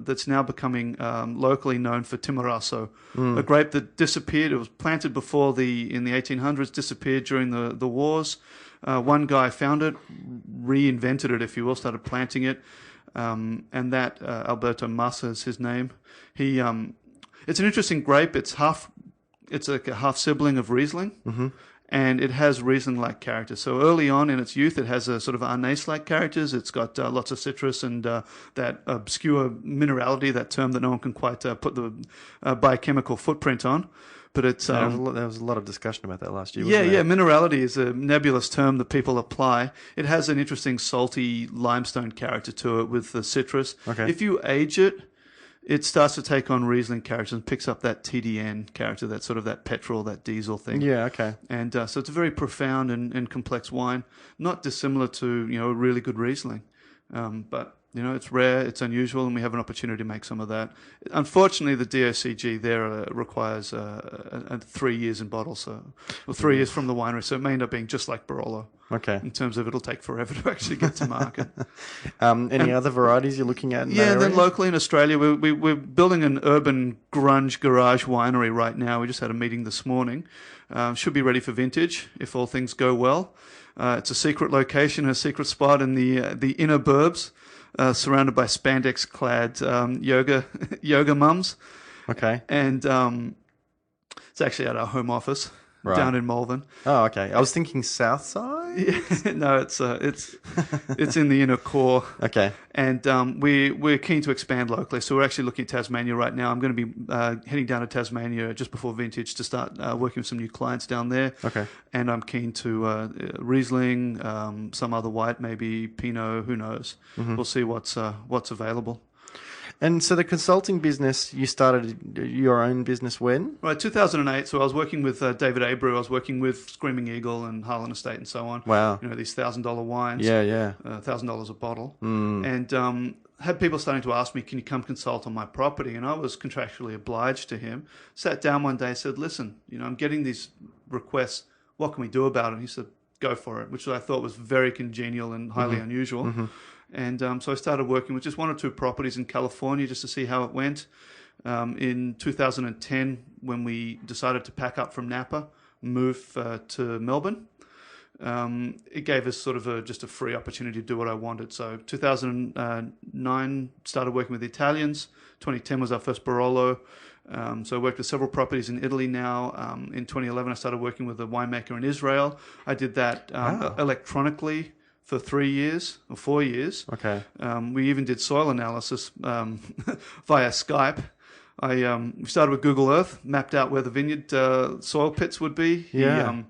that's now becoming locally known for Timorasso, a grape that disappeared. It was planted before in the 1800s, disappeared during the wars. One guy found it, reinvented it, if you will, started planting it, and that Alberto Massa is his name. It's an interesting grape. It's like a half sibling of Riesling, and it has Riesling-like character. So early on in its youth, it has a sort of anise-like characters. It's got lots of citrus and that obscure minerality, that term that no one can quite put the biochemical footprint on. But it's there was a lot of discussion about that last year. Yeah. Minerality is a nebulous term that people apply. It has an interesting salty limestone character to it with the citrus. Okay. If you age it, it starts to take on Riesling characters and picks up that TDN character, that sort of that petrol, that diesel thing. Yeah, okay. And so it's a very profound and complex wine, not dissimilar to a really good Riesling, but it's rare, it's unusual, and we have an opportunity to make some of that. Unfortunately, the DOCG there requires 3 years in bottle, 3 years from the winery, so it may end up being just like Barolo. Okay. In terms of it'll take forever to actually get to market. Any other varieties you're looking at? And then locally in Australia, we're building an urban grunge garage winery right now. We just had a meeting this morning. Should be ready for vintage if all things go well. It's a secret location, a secret spot in the inner burbs. Surrounded by spandex-clad yoga mums. Okay. And it's actually at our home office down in Malvern. Oh, okay. I was thinking south side. Yeah, no, it's in the inner core. Okay. And we're keen to expand locally. So we're actually looking at Tasmania right now. I'm going to be heading down to Tasmania just before vintage to start working with some new clients down there. Okay. And I'm keen to Riesling, some other white, maybe Pinot, who knows. Mm-hmm. We'll see what's available. And so the consulting business, you started your own business when? Right, 2008. So I was working with David Abreu. I was working with Screaming Eagle and Harlan Estate and so on. Wow. You know, these $1,000 wines. Yeah. $1,000 a bottle. Mm. And had people starting to ask me, can you come consult on my property? And I was contractually obliged to him. Sat down one day, said, listen, you know, I'm getting these requests. What can we do about it? And he said, go for it, which I thought was very congenial and highly unusual. Mm-hmm. And so I started working with just one or two properties in California just to see how it went. In 2010, when we decided to pack up from Napa, move to Melbourne, it gave us sort of just a free opportunity to do what I wanted. So 2009, started working with the Italians. 2010 was our first Barolo. So I worked with several properties in Italy now. In 2011, I started working with a winemaker in Israel. I did that electronically for 3 years or 4 years. Okay. We even did soil analysis via Skype. We started with Google Earth, mapped out where the vineyard soil pits would be. Yeah.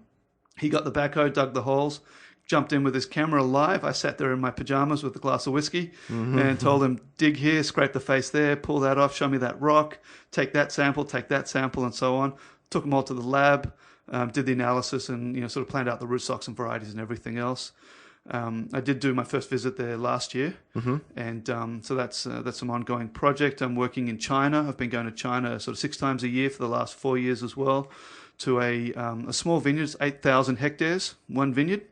He got the backhoe, dug the holes, jumped in with his camera live. I sat there in my pajamas with a glass of whiskey and told him, dig here, scrape the face there, pull that off, show me that rock, take that sample, and so on. Took them all to the lab, did the analysis and, you know, sort of planned out the rootstocks and varieties and everything else. I did do my first visit there last year, and so that's an ongoing project. I'm working in China. I've been going to China sort of 6 times a year for the last 4 years as well, to a small vineyard. It's 8,000 hectares, one vineyard.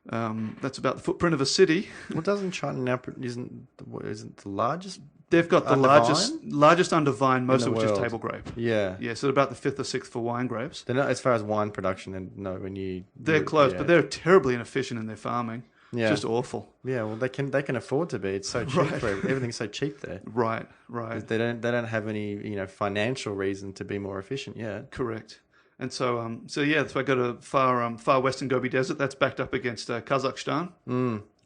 That's about the footprint of a city. Well, doesn't China now isn't the largest? They've got the largest under vine, most of which is world. table grape. Yeah. Yeah, so about the 5th or 6th for wine grapes. They're not as far as wine production, and no, They're close, but they're terribly inefficient in their farming. Yeah. It's just awful. Yeah, well, they can afford to be. It's so cheap for everything's so cheap there. Right. They don't have any financial reason to be more efficient yet. Correct. And so so I go to far western Gobi Desert. That's backed up against Kazakhstan.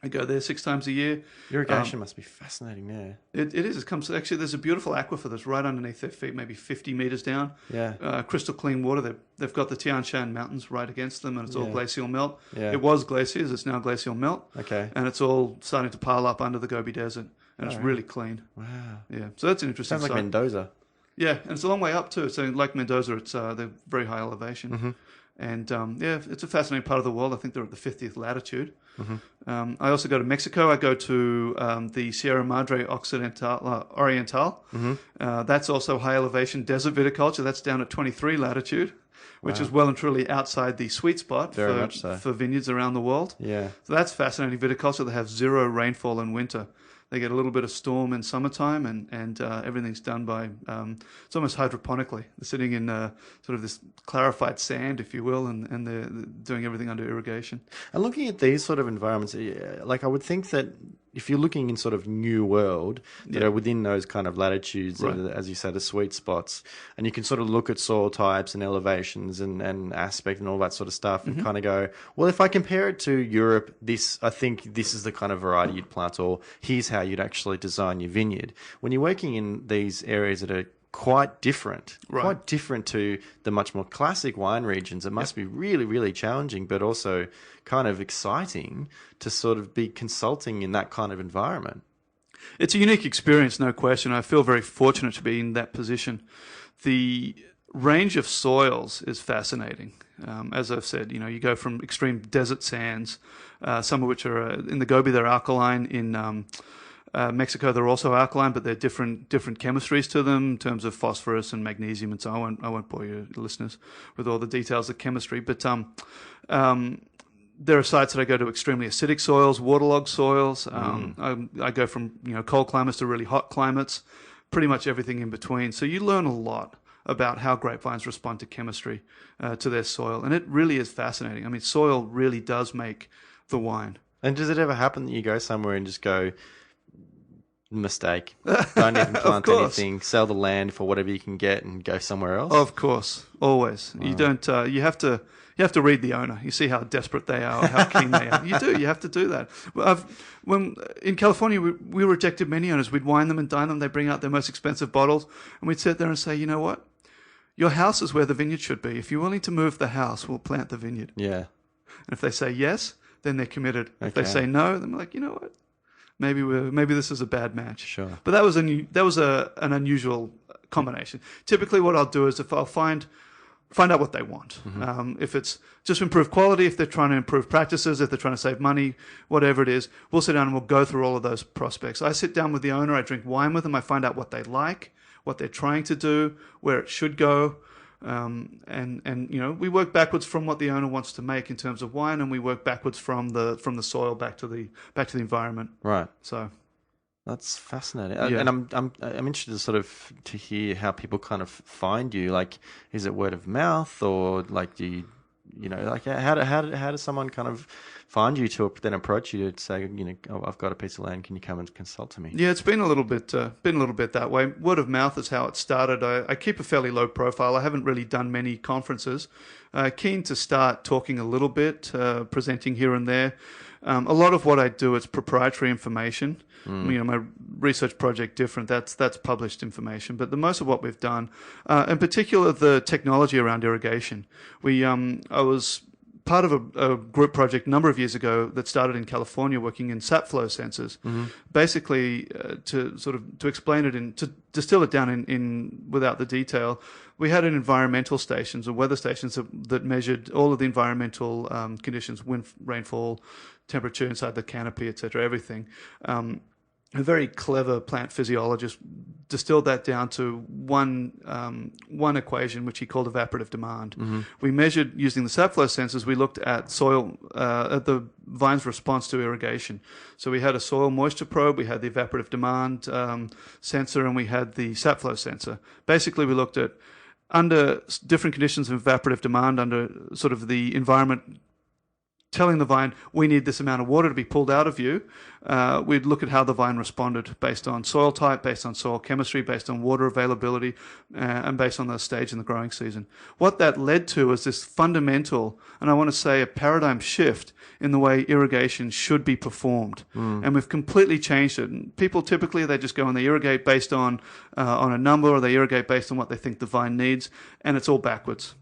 I go there 6 times a year. Irrigation must be fascinating there. It is. It comes actually. There's a beautiful aquifer that's right underneath their feet, maybe 50 meters down. Yeah. Crystal clean water. They've got the Tian Shan Mountains right against them, and it's all glacial melt. Yeah. It was glaciers. It's now glacial melt. Okay. And it's all starting to pile up under the Gobi Desert, and it's really clean. Wow. Yeah. So that's an interesting. Sounds like site. Mendoza. Yeah, and it's a long way up too. So like Mendoza, it's they're very high elevation. And it's a fascinating part of the world. I think they're at the 50th latitude. I also go to Mexico. I go to the Sierra Madre Oriental. That's also high elevation desert viticulture. That's down at 23 latitude, which is well and truly outside the sweet spot for vineyards around the world. Yeah. So that's fascinating viticulture. They have 0 rainfall in winter. They get a little bit of storm in summertime, and everything's done by it's almost hydroponically. They're sitting in sort of this clarified sand, if you will, and they're doing everything under irrigation. And looking at these sort of environments, like I would think that if you're looking in sort of new world that are within those kind of latitudes, as you say, the sweet spots, and you can sort of look at soil types and elevations and aspect and all that sort of stuff and kind of go, well, if I compare it to Europe, I think this is the kind of variety you'd plant, or here's how you'd actually design your vineyard. When you're working in these areas that are quite different to the much more classic wine regions, it must be really, really challenging, but also kind of exciting to sort of be consulting in that kind of environment. It's a unique experience, no question. I feel very fortunate to be in that position. The range of soils is fascinating. As I've said, you go from extreme desert sands, some of which are in the Gobi, they're alkaline. In Mexico, they're also alkaline, but they're different chemistries to them in terms of phosphorus and magnesium and so on. I won't bore your listeners with all the details of chemistry, but there are sites that I go to extremely acidic soils, waterlogged soils. I go from cold climates to really hot climates, pretty much everything in between. So you learn a lot about how grapevines respond to chemistry, to their soil, and it really is fascinating. I mean, soil really does make the wine. And does it ever happen that you go somewhere and just go, Mistake. Don't even plant course. anything. Sell the land for whatever you can get and go somewhere else. Of course, always. Wow. You don't. You have to read the owner. You see how desperate they are, or how keen they are. You do. You have to do that. When in California, we rejected many owners. We'd wine them and dine them. They bring out their most expensive bottles, and we'd sit there and say, you know what? Your house is where the vineyard should be. If you're willing to move the house, we'll plant the vineyard. Yeah. And if they say yes, then they're committed. Okay. If they say no, then we're like, you know what? Maybe this is a bad match. Sure. But that was an unusual combination. Typically, what I'll do is if I'll find out what they want. Mm-hmm. If it's just to improve quality, if they're trying to improve practices, if they're trying to save money, whatever it is, we'll sit down and we'll go through all of those prospects. I sit down with the owner, I drink wine with them, I find out what they like, what they're trying to do, where it should go, and we work backwards from what the owner wants to make in terms of wine, and we work backwards from the soil back to the environment. Right. So. That's fascinating, yeah. And I'm interested to hear how people kind of find you. Like, is it word of mouth, or like do you like how does someone kind of find you to then approach you to say, I've got a piece of land, can you come and consult to me? Yeah, it's been a little bit that way. Word of mouth is how it started. I keep a fairly low profile. I haven't really done many conferences. Keen to start talking a little bit, presenting here and there. A lot of what I do is proprietary information. My research project different. That's published information. But the most of what we've done, in particular, the technology around irrigation. I was part of a group project a number of years ago that started in California, working in sap flow sensors. Mm-hmm. Basically, to explain it to distill it down in without the detail. We had an environmental stations or weather stations that measured all of the environmental conditions, wind, rainfall, temperature inside the canopy, etc., everything. A very clever plant physiologist distilled that down to one equation, which he called evaporative demand. Mm-hmm. We measured using the sap flow sensors. We looked at soil, at the vine's response to irrigation. So we had a soil moisture probe, we had the evaporative demand sensor, and we had the sap flow sensor. Basically, we looked at under different conditions of evaporative demand, under sort of the environment telling the vine, we need this amount of water to be pulled out of you. We'd look at how the vine responded based on soil type, based on soil chemistry, based on water availability, and based on the stage in the growing season. What that led to is this fundamental, and I want to say a paradigm shift in the way irrigation should be performed. And we've completely changed it. And people typically, they just go and they irrigate based on a number, or they irrigate based on what they think the vine needs, and it's all backwards.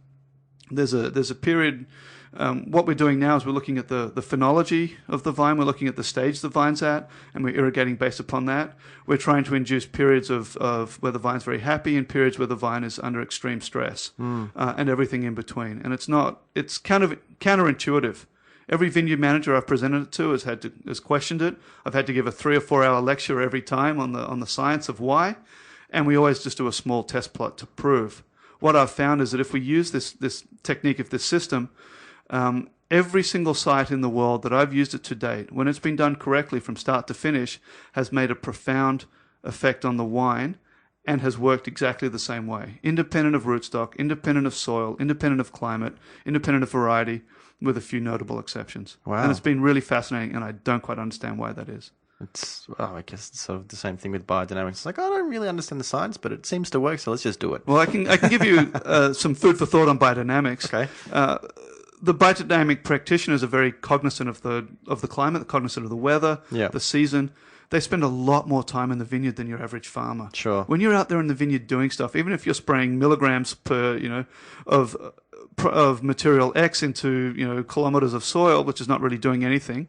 There's a period. What we're doing now is we're looking at the phenology of the vine, we're looking at the stage the vine's at, and we're irrigating based upon that. We're trying to induce periods of where the vine's very happy and periods where the vine is under extreme stress, and everything in between. And it's kind of counterintuitive. Every vineyard manager I've presented it to has questioned it. I've had to give a 3 or 4 hour lecture every time on the science of why, and we always just do a small test plot to prove. What I've found is that if we use this technique of this system, every single site in the world that I've used it to date, when it's been done correctly from start to finish, has made a profound effect on the wine and has worked exactly the same way. Independent of rootstock, independent of soil, independent of climate, independent of variety, with a few notable exceptions. Wow. And it's been really fascinating, and I don't quite understand why that is. I guess it's sort of the same thing with biodynamics. It's like, I don't really understand the science, but it seems to work, so let's just do it. Well, I can give you some food for thought on biodynamics. Okay. The biodynamic practitioners are very cognizant of the climate, cognizant of the weather, the season. They spend a lot more time in the vineyard than your average farmer. Sure. When you're out there in the vineyard doing stuff, even if you're spraying milligrams per, of material X into, kilometers of soil, which is not really doing anything,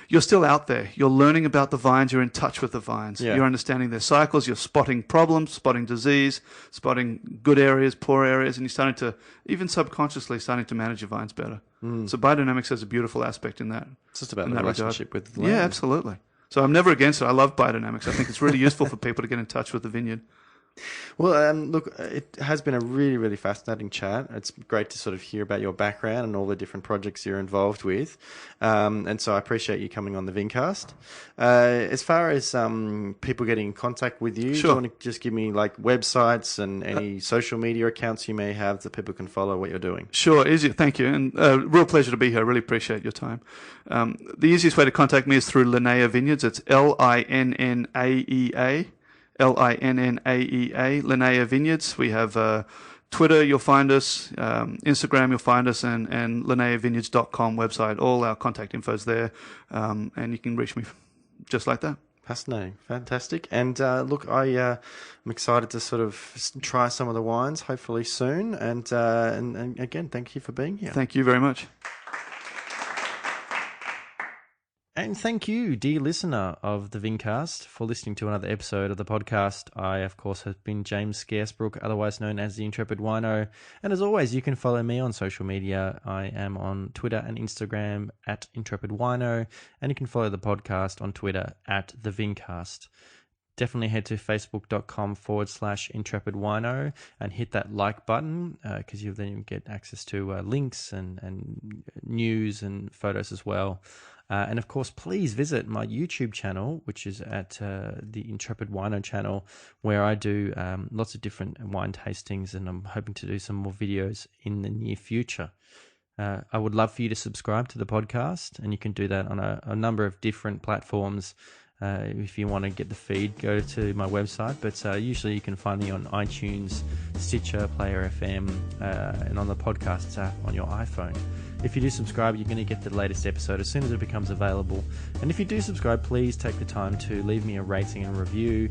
you're still out there. You're learning about the vines. You're in touch with the vines. Yeah. You're understanding their cycles. You're spotting problems, spotting disease, spotting good areas, poor areas, and you're starting to, even subconsciously, starting to manage your vines better. So biodynamics has a beautiful aspect in that. It's just about the relationship with the land. Yeah, absolutely. So I'm never against it. I love biodynamics. I think it's really useful for people to get in touch with the vineyard. Well, look, it has been a really, really fascinating chat. It's great to sort of hear about your background and all the different projects you're involved with. And so I appreciate you coming on the Vincast. As far as people getting in contact with you, Sure. do you want to just give me like websites and any social media accounts you may have that people can follow what you're doing? Sure, easy. Thank you. And real pleasure to be here. I really appreciate your time. The easiest way to contact me is through Linnaea Vineyards. It's Linnaea. Linnaea, Linnaea Vineyards. We have Twitter, you'll find us, Instagram, you'll find us, and linnaeavineyards.com website. All our contact info's there, and you can reach me just like that. Fascinating. Fantastic. And look, I'm excited to sort of try some of the wines, hopefully soon. And again, thank you for being here. Thank you very much. And thank you, dear listener of the Vincast, for listening to another episode of the podcast. I, of course, have been James Scaresbrook, otherwise known as the Intrepid Wino. And as always, you can follow me on social media. I am on Twitter and Instagram at Intrepid Wino, and you can follow the podcast on Twitter at the Vincast. Definitely head to facebook.com/Intrepid Wino and hit that like button because you then get access to links and news and photos as well. And of course, please visit my YouTube channel, which is at the Intrepid Wino channel, where I do lots of different wine tastings, and I'm hoping to do some more videos in the near future. I would love for you to subscribe to the podcast, and you can do that on a number of different platforms. If you want to get the feed, go to my website, but usually you can find me on iTunes, Stitcher, Player FM, and on the podcasts app on your iPhone. If you do subscribe, you're going to get the latest episode as soon as it becomes available. And if you do subscribe, please take the time to leave me a rating and review,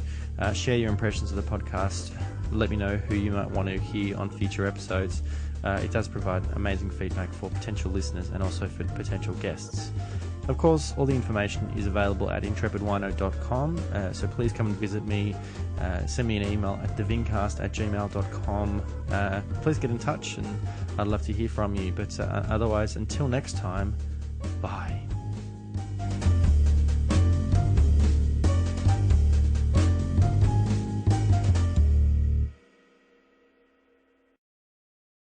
share your impressions of the podcast, let me know who you might want to hear on future episodes. It does provide amazing feedback for potential listeners and also for potential guests. Of course, all the information is available at intrepidwino.com, so please come and visit me. Send me an email at thevincast@gmail.com. Please get in touch, and I'd love to hear from you. But otherwise, until next time, bye.